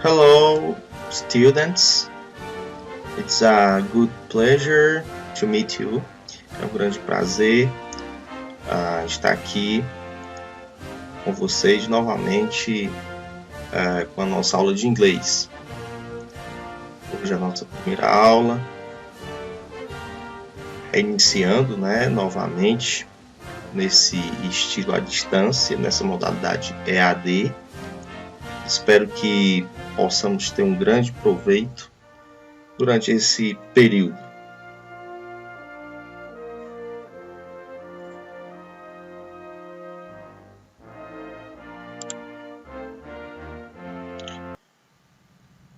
Hello, students. It's a good pleasure to meet you. É um grande prazer estar aqui com vocês novamente com a nossa aula de inglês. Hoje é a nossa primeira aula, iniciando, novamente nesse estilo à distância, nessa modalidade EAD. Espero que possamos ter um grande proveito durante esse período.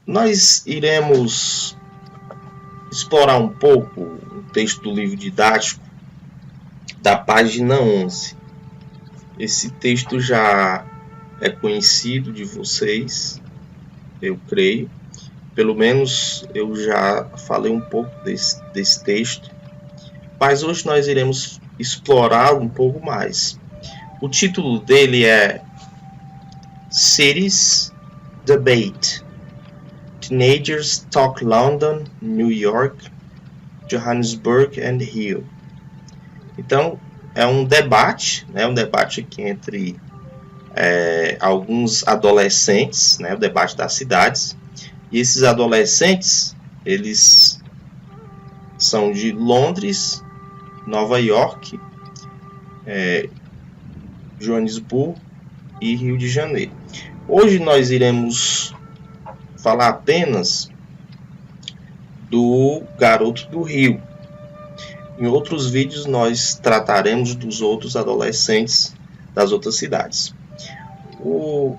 Nós iremos explorar um pouco o texto do livro didático da página 11. Esse texto já é conhecido de vocês, eu creio. Pelo menos eu já falei um pouco desse texto, mas hoje nós iremos explorar um pouco mais. O título dele é Cities Debate. Teenagers Talk London, New York, Johannesburg and Rio. Então, é um debate, um debate aqui entre alguns adolescentes, o debate das cidades. E esses adolescentes, eles são de Londres, Nova York, Joanesburgo e Rio de Janeiro. Hoje nós iremos falar apenas do Garoto do Rio. Em outros vídeos nós trataremos dos outros adolescentes das outras cidades. O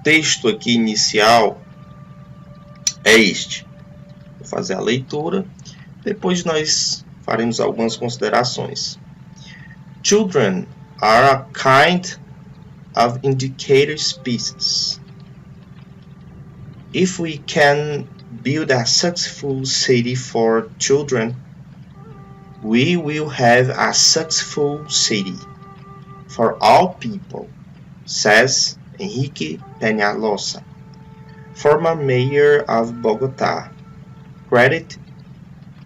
texto aqui inicial é este. Vou fazer a leitura, depois nós faremos algumas considerações. Children are a kind of indicator species. If we can build a successful city for children, we will have a successful city for all people, says Henrique Peñalosa, former mayor of Bogotá, credited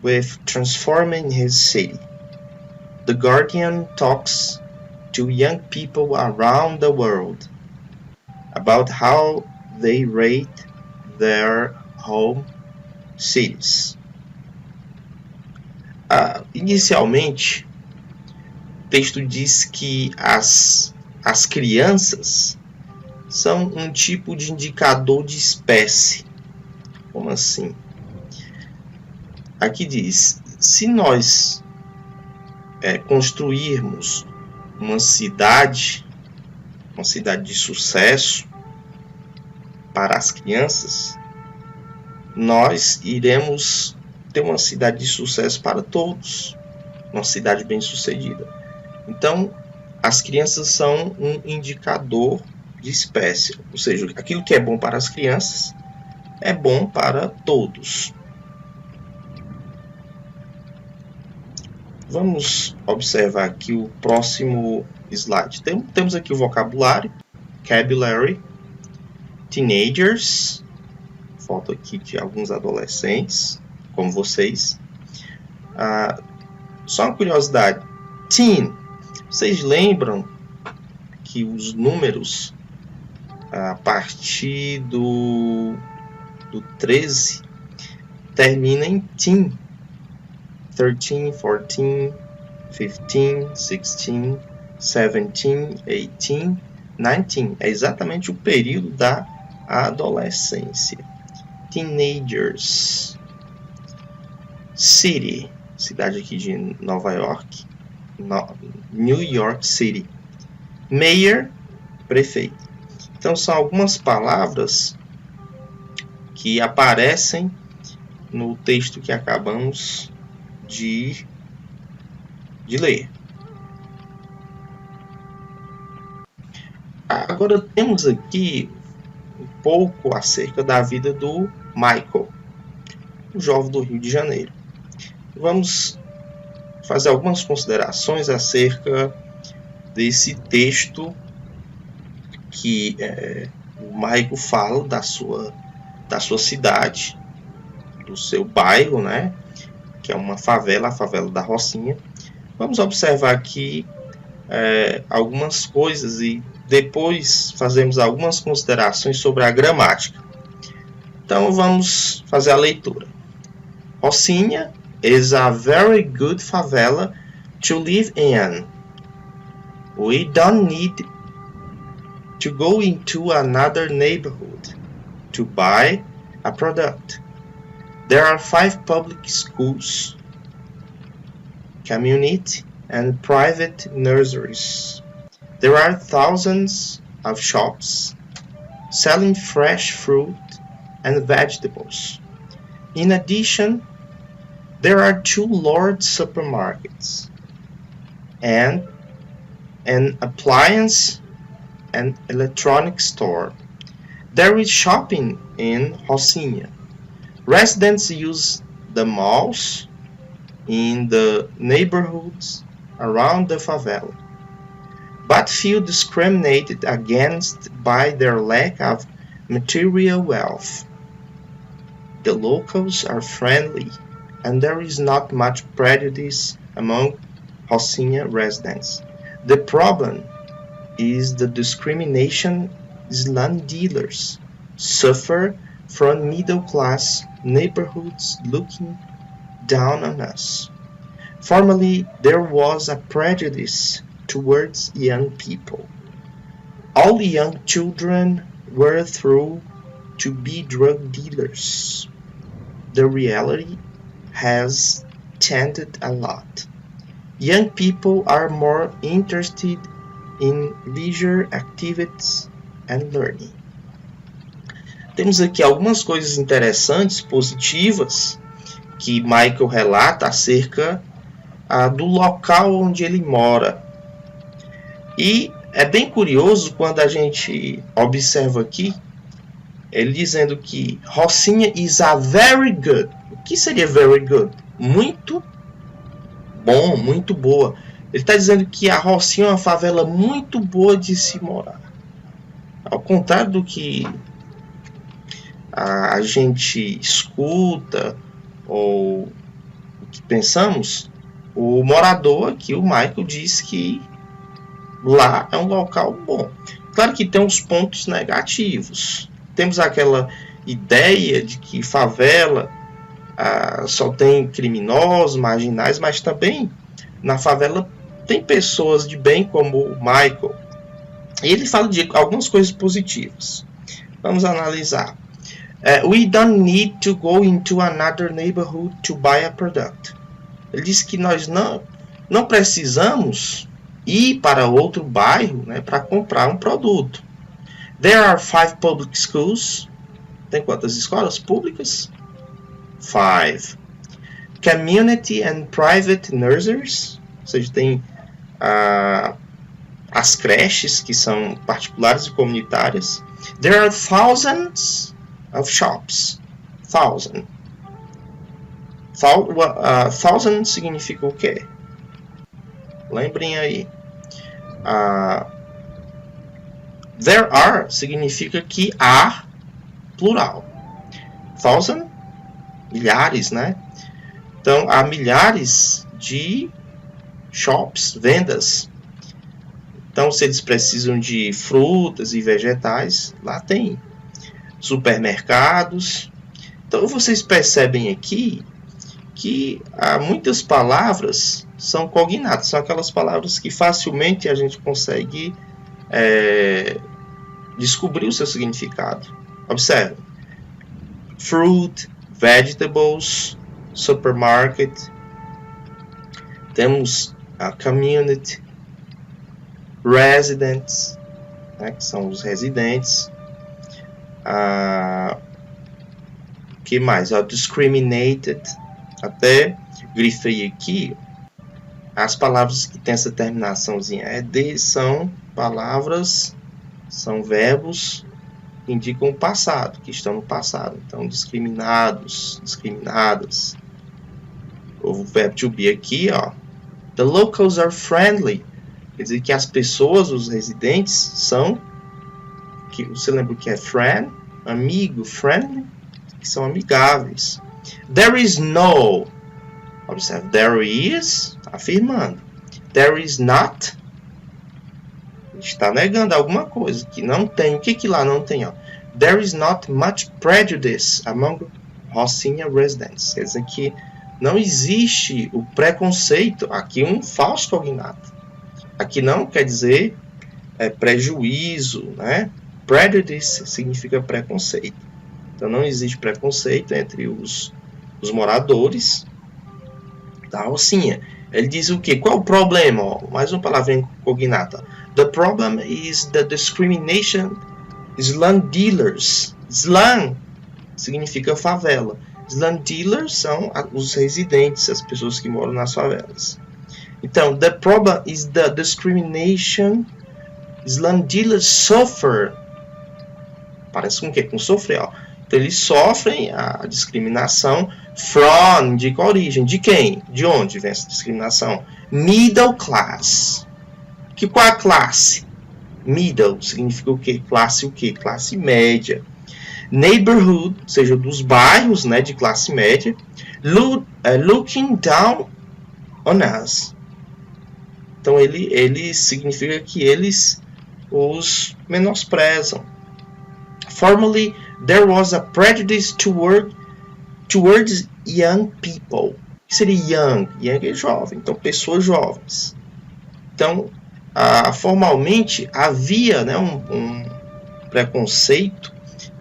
with transforming his city. The Guardian talks to young people around the world about how they rate their home cities. Inicialmente, o texto diz que as crianças são um tipo de indicador de espécie. Como assim? Aqui diz, se nós construirmos uma cidade de sucesso para as crianças, nós iremos ter uma cidade de sucesso para todos, uma cidade bem-sucedida. Então, as crianças são um indicador de espécie, ou seja, aquilo que é bom para as crianças é bom para todos. Vamos observar aqui o próximo slide. Temos aqui o vocabulário, vocabulary, teenagers, foto aqui de alguns adolescentes, como vocês. Só uma curiosidade, teen, vocês lembram que os números a partir do 13 terminam em teen? 13, 14, 15, 16, 17, 18, 19. É exatamente o período da adolescência. Teenagers. City, cidade aqui de Nova York. New York City. Mayor, prefeito. Então, são algumas palavras que aparecem no texto que acabamos de ler. Agora temos aqui um pouco acerca da vida do Michael, o jovem do Rio de Janeiro. Vamos fazer algumas considerações acerca desse texto que O Michael fala da sua cidade, do seu bairro, né? Que é uma favela, a favela da Rocinha. Vamos observar aqui algumas coisas e depois fazemos algumas considerações sobre a gramática. Então vamos fazer a leitura. Rocinha is a very good favela to live in. We don't need to go into another neighborhood to buy a product. There are 5 public schools, community and private nurseries. There are thousands of shops selling fresh fruit and vegetables. In addition, there are 2 large supermarkets and an appliance and electronics store. There is shopping in Rocinha. Residents use the malls in the neighborhoods around the favela, but feel discriminated against by their lack of material wealth. The locals are friendly, and there is not much prejudice among Rocinha residents. The problem is the discrimination. Slum dealers suffer from middle-class neighborhoods looking down on us. Formerly, there was a prejudice towards young people. All young children were thought to be drug dealers. The reality has changed a lot. Young people are more interested in leisure activities and learning. Temos aqui algumas coisas interessantes, positivas, que Michael relata acerca do local onde ele mora. E é bem curioso quando a gente observa aqui, ele dizendo que Rocinha is a very good. O que seria very good? Muito bom, muito boa. Ele está dizendo que a Rocinha é uma favela muito boa de se morar. Ao contrário do que a gente escuta ou o que pensamos, o morador aqui, o Michael, diz que lá é um local bom. Claro que tem uns pontos negativos. Temos aquela ideia de que favela só tem criminosos, marginais, mas também na favela tem pessoas de bem como o Michael. E ele fala de algumas coisas positivas. Vamos analisar. We don't need to go into another neighborhood to buy a product. Ele diz que nós não precisamos ir para outro bairro, né, para comprar um produto. There are 5 public schools. Tem quantas escolas públicas? 5. Community and private nurseries. Ou seja, tem as creches que são particulares e comunitárias. There are thousands of shops. Thousand significa o quê? Lembrem aí. There are significa que há, plural. Thousand, milhares, né? Então, há milhares de shops, vendas. Então, se eles precisam de frutas e vegetais, lá tem supermercados. Então, vocês percebem aqui que há muitas palavras são cognatas, são aquelas palavras que facilmente a gente consegue descobrir o seu significado. Observe: fruit, vegetables, supermarket. Temos a community, residents, né, que são os residentes. Que mais? Discriminated. Até grifei aqui. As palavras que tem essa terminaçãozinha ED são palavras, são verbos que indicam o passado, que estão no passado. Então, discriminados, discriminadas. O verbo to be aqui, ó. The locals are friendly. Quer dizer que as pessoas, os residentes, são que você lembra o que é friend? Amigo, friendly, que são amigáveis. There is no, observe, there is, afirmando. There is not, está negando alguma coisa, que não tem. O que lá não tem? Ó? There is not much prejudice among Rocinha residents. Quer dizer que não existe o preconceito, aqui um falso cognato. Aqui não quer dizer prejuízo, né? Prejudice significa preconceito. Então não existe preconceito entre os moradores da Rocinha. Ele diz o quê? Qual o problema? Ó, mais uma palavrinha cognata. The problem is the discrimination slum dealers. Slum significa favela. Slum dealers são os residentes, as pessoas que moram nas favelas. Então, the problem is the discrimination slum dealers suffer. Parece com o quê? Com sofrer, ó. Então, eles sofrem a discriminação from, indica a origem. De quem? De onde vem essa discriminação? Middle class. Qual é a classe? Middle significa o quê? Classe o quê? Classe média. Neighborhood, ou seja, dos bairros, né, de classe média. Looking down on us. Então, ele significa que eles os menosprezam. Formerly, there was a prejudice towards young people. O que seria young? Young é jovem, então pessoas jovens. Então, formalmente, havia, né, um preconceito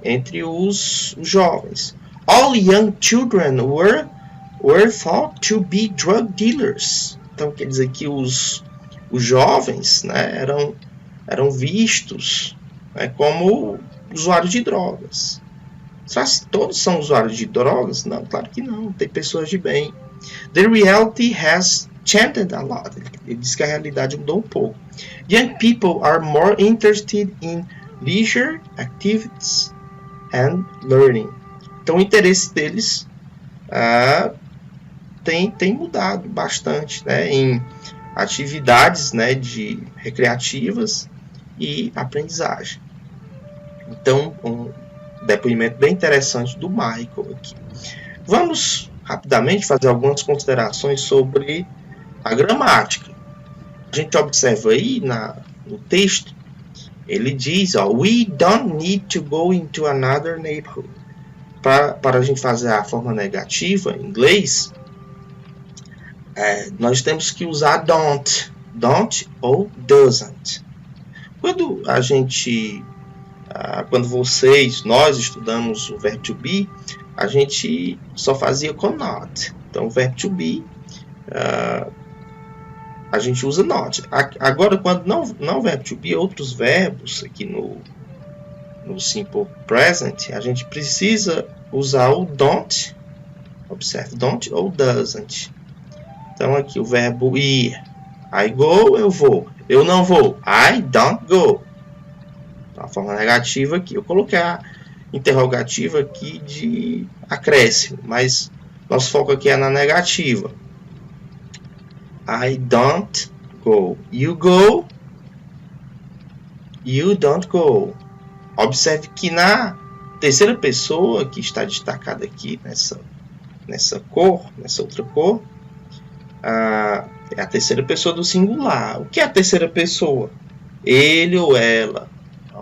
entre os jovens. All young children were thought to be drug dealers. Então, quer dizer que os jovens, né, eram vistos, né, como usuários de drogas. Será que todos são usuários de drogas? Não, claro que não. Tem pessoas de bem. The reality has changed a lot. Ele diz que a realidade mudou um pouco. Young people are more interested in leisure activities and learning. Então, o interesse deles tem mudado bastante, né, em atividades, né, de recreativas e aprendizagem. Então, um depoimento bem interessante do Michael aqui. Vamos rapidamente fazer algumas considerações sobre a gramática. A gente observa aí no texto, ele diz, ó, we don't need to go into another neighborhood. Para a gente fazer a forma negativa em inglês, nós temos que usar don't ou doesn't. Quando nós estudamos o verbo to be, a gente só fazia com not. Então, o verbo to be, a gente usa not. Agora, quando não verbo to be, outros verbos aqui no simple present, a gente precisa usar o don't, observe, don't ou doesn't. Então, aqui o verbo ir, I go, eu vou. Eu não vou, I don't go. A forma negativa aqui, eu coloquei a interrogativa aqui de acréscimo, mas nosso foco aqui é na negativa. I don't go. You go. You don't go. Observe que na terceira pessoa, que está destacada aqui nessa outra cor, é a terceira pessoa do singular. O que é a terceira pessoa? Ele ou ela.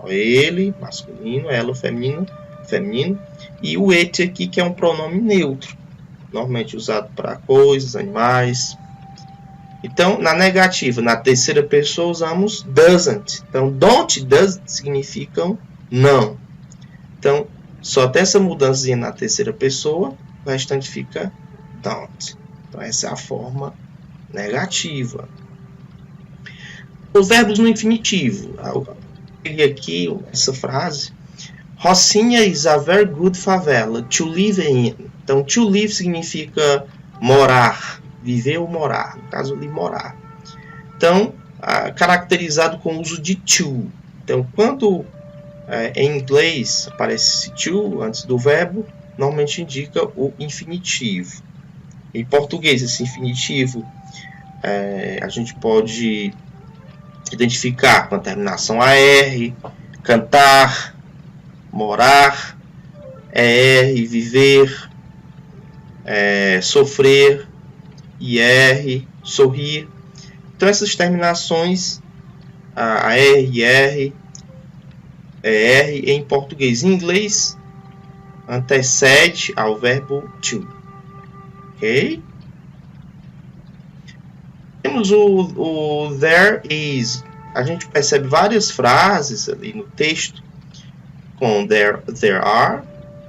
Ele, masculino, ela, feminino, e o it aqui, que é um pronome neutro, normalmente usado para coisas, animais. Então, na negativa, na terceira pessoa, usamos doesn't. Então, don't e doesn't significam não. Então, só tem essa mudança na terceira pessoa, o restante fica don't. Então, essa é a forma negativa. Os verbos no infinitivo. Peguei aqui essa frase. Rocinha is a very good favela to live in. Então, to live significa morar, viver ou morar. No caso ali, morar. Então, caracterizado com o uso de to. Então, quando em inglês aparece to antes do verbo, normalmente indica o infinitivo. Em português, esse infinitivo a gente pode identificar com a terminação AR, cantar, morar, ER, viver, sofrer, IR, sorrir. Então essas terminações, a R, R, ER em português e inglês antecede ao verbo to. Ok? Temos o there is. A gente percebe várias frases ali no texto com there are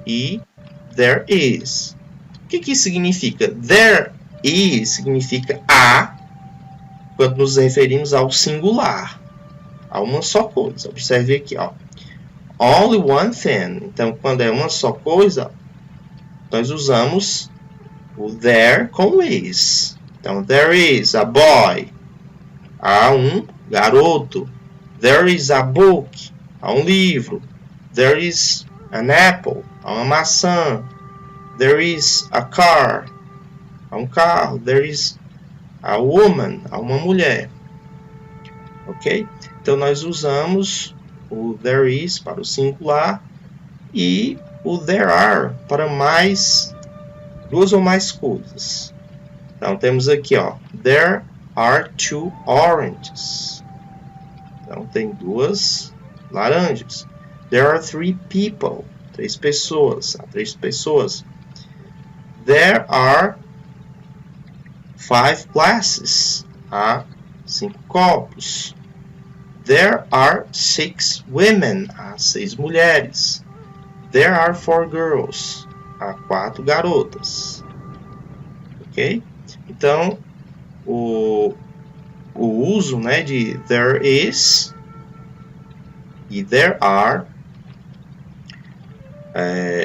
e there is. O que isso significa? There is significa há, quando nos referimos ao singular, a uma só coisa. Observe aqui, ó. Only one thing. Então, quando é uma só coisa, nós usamos o there com is. Então, there is a boy. Há um garoto. There is a book. Há um livro. There is an apple. Há uma maçã. There is a car. Há um carro. There is a woman. Há uma mulher. Ok? Então, nós usamos o there is para o singular e o there are para mais duas ou mais coisas. Então, temos aqui, ó, there are 2 oranges. Então, tem 2 laranjas. There are 3 people. 3 pessoas. Há 3 pessoas. There are 5 glasses. Há 5 copos. There are 6 women. Há 6 mulheres. There are 4 girls. Há 4 garotas. Ok? Então, o uso, né, de there is e there are,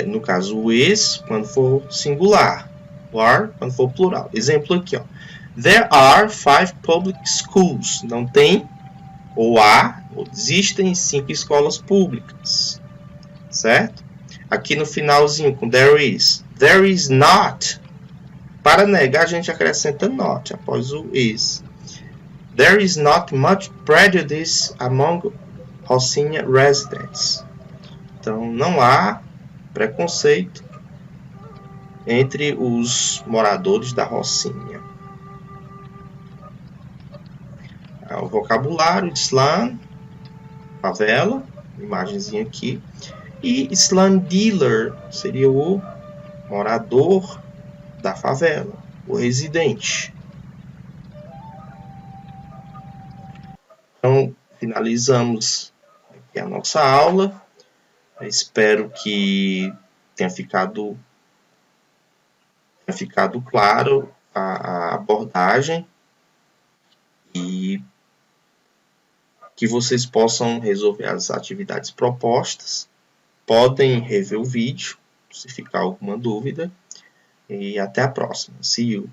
no caso o is quando for singular, o are quando for plural. Exemplo aqui, ó. There are 5 public schools. Não tem, ou há, ou existem 5 escolas públicas. Certo? Aqui no finalzinho com there is not. Para negar, a gente acrescenta not após o is. There is not much prejudice among Rocinha residents. Então, não há preconceito entre os moradores da Rocinha. O vocabulário de slang, favela, imagenzinha aqui. E slang dealer seria o morador da favela, o residente. Então, finalizamos aqui a nossa aula. Eu espero que tenha ficado claro a abordagem e que vocês possam resolver as atividades propostas. Podem rever o vídeo, se ficar alguma dúvida. E até a próxima. See you!